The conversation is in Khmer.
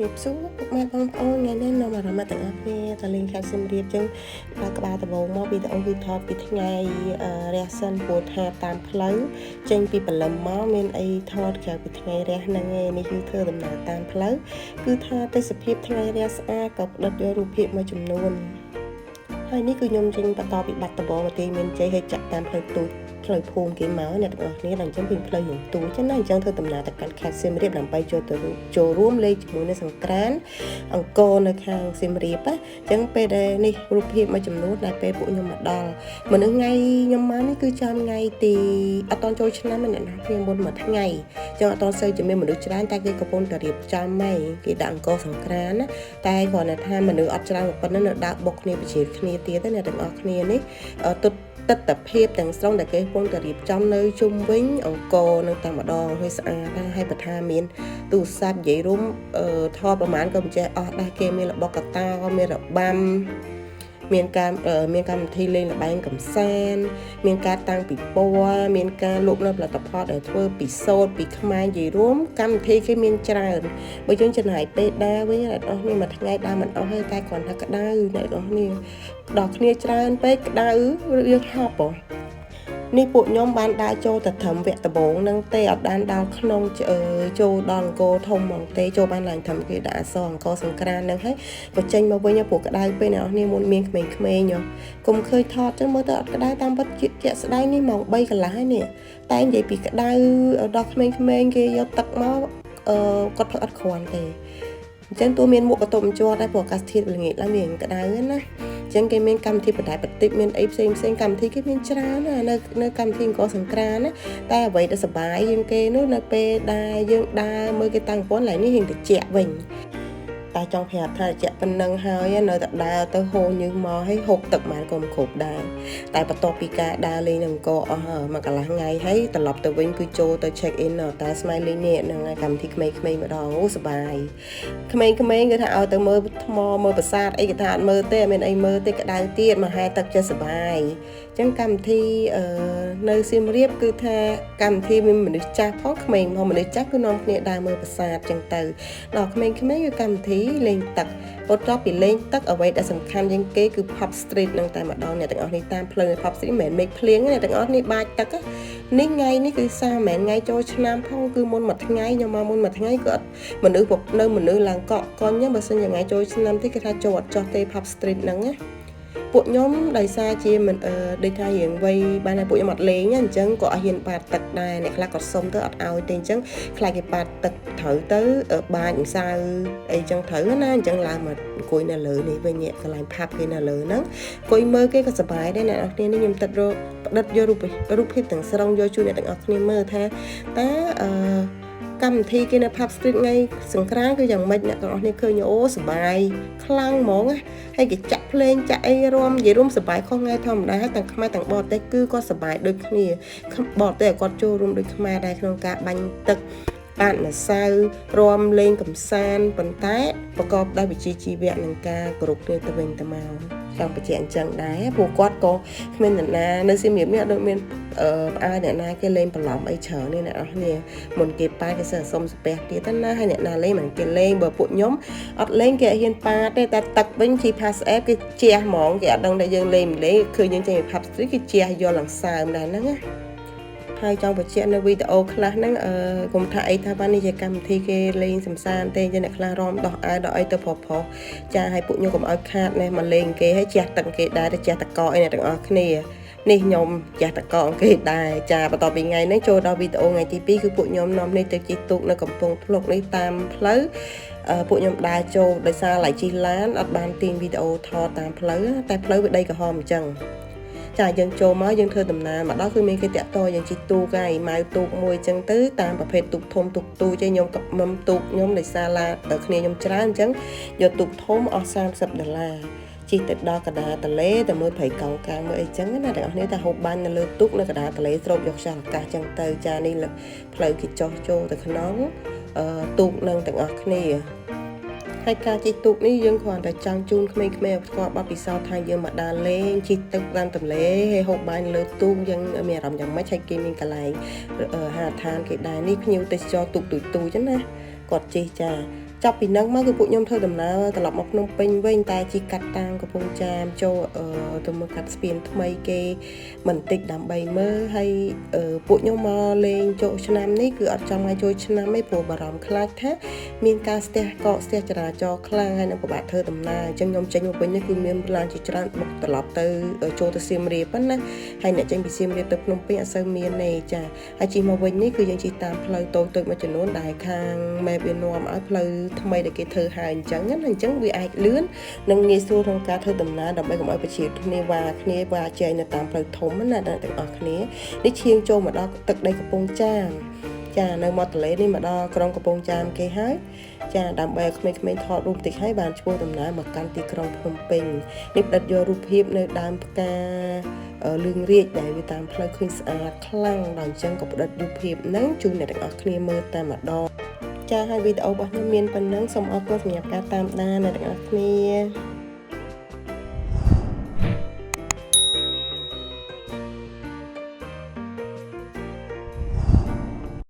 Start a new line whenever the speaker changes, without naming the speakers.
រៀបសួរពុកម៉ែបងប្អូនថ្ងៃនេះនៅអារម្មណ៍ទាំងអស់គ្នាតលេងខេត្តសៀមរាបចឹងក្បាលដំបងមកវីដេអូគឺថតពីថ្ងៃរះសិនព្រោះថាតាមផ្លូវចេញពីព្រលឹមមកមានអីថតក្រៅពីថ្ងៃរះហ្នឹងឯងនេះគឺធ្វើដំណើរតាមផ្លូវគឺថាទេសភាពថ្ងៃរះស្អាតក៏ផ្ដិតយករូបភាពមួយចំនួនហើយនេះគឺខ្ញុំចេញបន្តពីបាត់ដំបងមកទីមានជ័យឲ្យចាក់តាមផ្លូវទូចផ្លូវភូមិគេមកអ្នកទាំងអស់គ្នាដល់អញ្ចឹងពីផ្លូវយើងទូចឹងណាអញ្ចឹងធ្វើដំណើរទៅកាន់ខេត្តសៀមរាបដើម្បីចូលរួមលេងជាមួយនៅសង្ក្រាន្តអង្គរនៅខាងសៀមរាបណាអញ្ចឹងពេលដែលនេះរូបភាពមួយចំនួនដែលពេលពួកខ្ញុំមកដល់មនុស្សថ្ងៃខ្ញុំមកនេះគឺចាំថ្ងៃទីអត់តចូលឆ្នាំអ្នកណាគ្នាមុនមួយថ្ងៃអញ្ចឹងអត់តសូវជំនាញមនុស្សច្រើនតែគេកំពុងតែរៀបចំហើយគេដាក់អង្គរសង្ក្រាន្តណាតែគ្រាន់តែថាមនុស្សអត់ច្រើនប៉ុណ្ណឹងនៅដើរបុកគ្នាបជាគ្នាទៀតទេអ្នកទាំងអស់គ្នានេះទស្សនភាពទាំងស្រុងដែលគេកំពុងតែរៀបចំនៅជុំវិញអង្គរនៅតែម្ដងហើយស្អាតហើយបើថាមានទូរស័ព្ទនិយាយរួមថតប្រហែលក៏មិនចេះអស់ដែរគេមានរបស់កតាមានរបាំមានកម្មវិធីលេងល្បែងកម្សាន្តមានការតាំងពិព័រណ៍មានការលក់នៅផលិតផលដែលធ្វើពីសូត្រពីខ្មែរនិយាយរួមកម្មវិធីគេមានច្រើនបើយើងចំណាយពេលដើរវិញអ្នកនរគ្នាមួយថ្ងៃដើរមិនអស់ទេតែគ្រាន់តែក្តៅអ្នកនរគ្នាដល់គ្នាច្រើនពេកក្តៅយើងហប់ហ៎នេះពួកខ្ញុំបានដើរចូលទៅត្រឹមវគ្គដំបូងហ្នឹងទេអត់បានដល់ក្នុងចូលដល់អង្គរធំហ្មងទេចូលបានឡើងត្រឹមគេដាក់អក្សរអង្គរសង្ក្រាន្តហ្នឹងហើយក៏ចេញមកវិញព្រោះក្តៅពេលអ្នកនរគ្នាមុនមានក្មេងៗកុំឃើញថតចឹងមើលទៅអត់ក្តៅតាមពិតជាក់ស្ដែងនេះម៉ោង3កន្លះហើយនេះតែនិយាយពីក្តៅដល់ក្មេងៗគេយកទឹកមកគាត់ធ្វើអត់គ្រាន់ទេអញ្ចឹងតួមានមុខកតុំជាប់ដែរព្រោះអាកាសធាតុល្ងាចឡើងវាក្តៅណាអញ្ចឹងគេមានកម្មវិធីបដិបត្តិមានអីផ្សេងកម្មវិធីគេមានច្រើនណានៅកម្មវិធីអង្គរសង្ក្រាន្តណាតែអ្វីដែលសប្បាយជាងគេនោះនៅពេលដែលយើងដើរមើលគេតាំងប៉ុនឡើងនេះរៀងត្រជាក់វិញតែចង់ប្រាប់ថាត្រជាក់ប៉ុណ្ណឹងហើយនៅតែដើរទៅហូរញើសមកឲ្យហូបទឹកបានក៏មិនគ្រប់ដែរតែបន្ទាប់ពីការដើរលេងនៅអង្គរអស់មួយកន្លះថ្ងៃហើយត្រឡប់ទៅវិញគឺចូលទៅ check in នៅតែ Smiley នេះនឹងកម្មវិធីក្មេងៗម្ដងអូសប្បាយក្មេងៗគឺថាឲ្យទៅមើលថ្មមើលប្រាសាទអីគេថាអត់មើលទេអត់មានអីមើលទេក្តៅទៀតមកហែទឹកចេះសប្បាយអញ្ចឹងកម្មវិធីនៅសៀមរាបគឺថាកម្មវិធីមានមនុស្សចាស់ផងក្មេងផងមនុស្សចាស់គឺនាំគ្នាដើរមើលប្រាសាទអញ្ចឹងទៅដល់ក្មេងៗគឺកម្មវិធីលេងទឹកបន្ទាប់ពីលេងទឹកអ្វីដែលសំខាន់ជាងគេគឺ Pop Street នឹងតែម្ដងអ្នកទាំងអស់នេះតាមផ្លូវ Pop Street មិនមែនមេឃភ្លៀងអ្នកទាំងអស់នេះបាចទឹកនេះថ្ងៃនេះគឺសារមិនមែនថ្ងៃចូលឆ្នាំផងគឺមុនមួយថ្ងៃខ្ញុំមកមុនមួយថ្ងៃគឺអត់មនុស្សឡើងកក់កុញបើសិនជាថ្ងៃចូលឆ្នាំទេគេថាចូលអត់ចោះទេ Pop Street ហ្នឹងណាពួកខ្ញុំដោយសារជាមិនដូចថារៀងវ័យបានតែពួកខ្ញុំអត់លេងអញ្ចឹងក៏អត់ហ៊ានបាតទឹកដែរអ្នកខ្លះក៏សុំទៅអត់ឲ្យទេអញ្ចឹងខ្លាចគេបាតទឹកត្រូវទៅបាចម្សៅអីចឹងត្រូវណាអញ្ចឹងឡើងមកអង្គុយនៅលើនេះវិញកន្លែងផាប់គេនៅលើហ្នឹងអង្គុយមើលគេក៏សប្បាយដែរអ្នកនរគ្នានេះខ្ញុំផ្ដិតយករូបភាពទាំងស្រុងយកជួយអ្នកទាំងអស់គ្នាមើលថាតើកម្មវិធីគេនៅ Pub Street ថ្ងៃសង្ក្រាន្តគឺយ៉ាងម៉េចអ្នកទាំងអស់គ្នាឃើញអូសប្បាយខ្លាំងហ្មងហើយគេចាក់ភ្លេងចាក់អីនិយាយរួមសប្បាយខុសថ្ងៃធម្មតាហើយទាំងខ្មែរទាំងបរទេសគឺគាត់សប្បាយដូចគ្នាបរទេសគាត់ចូលរួមដូចខ្មែរដែរក្នុងការបាញ់ទឹកអានសៅរួមលេងកំសាន្តប៉ុន្តែប្រកបដោយវិជ្ជាជីវៈនិងការគោរពគ្នាទៅវិញទៅមកចង់បញ្ជាក់អញ្ចឹងដែរពួកគាត់ក៏គ្មានអ្នកណានៅសៀមរាបនេះអត់មានផ្អើលអ្នកណាគេលេងបន្លំអីច្រើននេះអ្នកនរគ្នាមុនគេប៉ាគេសុំស្ពះទៀតណាហើយអ្នកណាលេងមិនគេលេងបើពួកខ្ញុំអត់លេងគេអត់ហ៊ានប៉ាទេតែទឹកវិញជី Pass App គេជះហ្មងគេអត់ដឹងថាយើងលេងឃើញយើងចេញពី Pub Street គេជះយកឡើងសើមដែរហ្នឹងណាហើយចង់បញ្ជាក់នៅវីដេអូខ្លះហ្នឹងកុំថាអីថាបាននេះជាកម្មវិធីគេលេងសំសានទេចឹងអ្នកខ្លះរំដោះអាវដល់អីទៅប្រុសចាឲ្យពួកខ្ញុំកុំឲ្យខាតនេះមកលេងគេហើយជះទឹកគេដែរទៅជះតកអីអ្នកទាំងអស់គ្នានេះខ្ញុំជះតកគេដែរចាបន្ទាប់ពីថ្ងៃហ្នឹងចូលដល់វីដេអូថ្ងៃទី2គឺពួកខ្ញុំនាំនេះទៅជិះទូកនៅកំពង់ភ្លុកនេះតាមផ្លូវពួកខ្ញុំដើរចូលដោយសារឡៃជីឡានអត់បានទាញវីដេអូថតតាមផ្លូវតែផ្លូវវាដីក្រហមអញ្ចឹងចាយើងចូលមកយើងធ្វើដំណើរមកដល់គឺមានគេតាក់តយើងជិះទូកហើយម៉ៅទូកមួយអញ្ចឹងទៅតាមប្រភេទទូកធំទូកទូចឯងខ្ញុំកមុំទូកខ្ញុំដោយសារឡាគ្នាខ្ញុំច្រើនអញ្ចឹងយកទូកធំអស់$30ជិះទៅដល់កណ្ដាលទន្លេទៅមើលព្រៃកោងកាងមើលអីចឹងណាទាំងអស់គ្នាតែហូបបាញ់នៅលើទូកនៅកណ្ដាលទន្លេស្រូបយកខ្យល់អាកាសចឹងទៅចានេះផ្លូវគេចុះចូលទៅក្នុងទូកនឹងទាំងអស់គ្នាហើយការជិះទូកនេះយើងគ្រាន់តែចង់ជូនក្មេងៗឲ្យស្គាល់បទពិសោធន៍ថាយើងមកដើរលេងជិះទឹកតាមទន្លេហើយហូបបាញ់លើទូកយើងមានអារម្មណ៍យ៉ាងម៉េចហើយគេមានកន្លែងហាដ្ឋានគេដែរនេះភ្ញៀវទេសចរទូកទូចៗចឹងណាគាត់ជិះចា ចាប់ពីហ្នឹងមកគឺពួកខ្ញុំធ្វើដំណើរត្រឡប់មកភ្នំពេញវិញតែជីកាត់តាមកំពង់ចាមចូលទៅមើលកាត់ស្ពានថ្មីគេបន្តិចដើម្បីមើលហើយពួកខ្ញុំមកលេងចូលឆ្នាំនេះគឺអត់ចង់ឲ្យចូលឆ្នាំទេព្រោះបារម្ភខ្លាចថាមានការស្ទះចរាចរណ៍ខ្លាំងហើយនឹងពិបាកធ្វើដំណើរអញ្ចឹងខ្ញុំចេញមកវិញនេះគឺមានឡានជាច្រើនបុកត្រឡប់ទៅចូលទៅសៀមរាបប៉ុណ្ណាហើយអ្នកចេញពីសៀមរាបទៅភ្នំពេញអត់សូវមានទេចាហើយជិះមកវិញនេះគឺយើងជិះតាមផ្លូវតូចមួយចំនួនដែលខាងម៉ែវានាំឲ្យផ្លូវថ្មីដែលគេធ្វើហើយអញ្ចឹងវាអាចលឿននិងងាយស្រួលក្នុងការធ្វើដំណើរដើម្បីកុំឲ្យប្រជាគ្នាវ៉ាចែកនៅតាមផ្លូវធំណាទាំងអស់គ្នានេះឈៀងចូលមកដល់ទឹកដីកំពង់ចាមចានៅមាត់ទន្លេនេះមកដល់ក្រុងកំពង់ចាមគេហើយចាដើម្បីឲ្យក្មេងៗថតរូបតិចហើយបានឈ្មោះដំណើរមកកាន់ទីក្រុងភ្នំពេញនេះផ្ដិតយករូបភាពនៅដើមផ្កាលឿងរាជដែលវាតាមផ្លូវឃើញស្អាតខ្លាំងដល់អញ្ចឹងក៏ផ្ដិតរូបភាពហ្នឹងជូនអ្នកទាំងអស់គ្នាមើលតែម្ដងចាហើយវីដេអូរបស់ខ្ញុំមានប៉ុណ្ណឹងសូមអរគុណសម្រាប់ការតាមដានអ្នកទាំងអស់គ្នា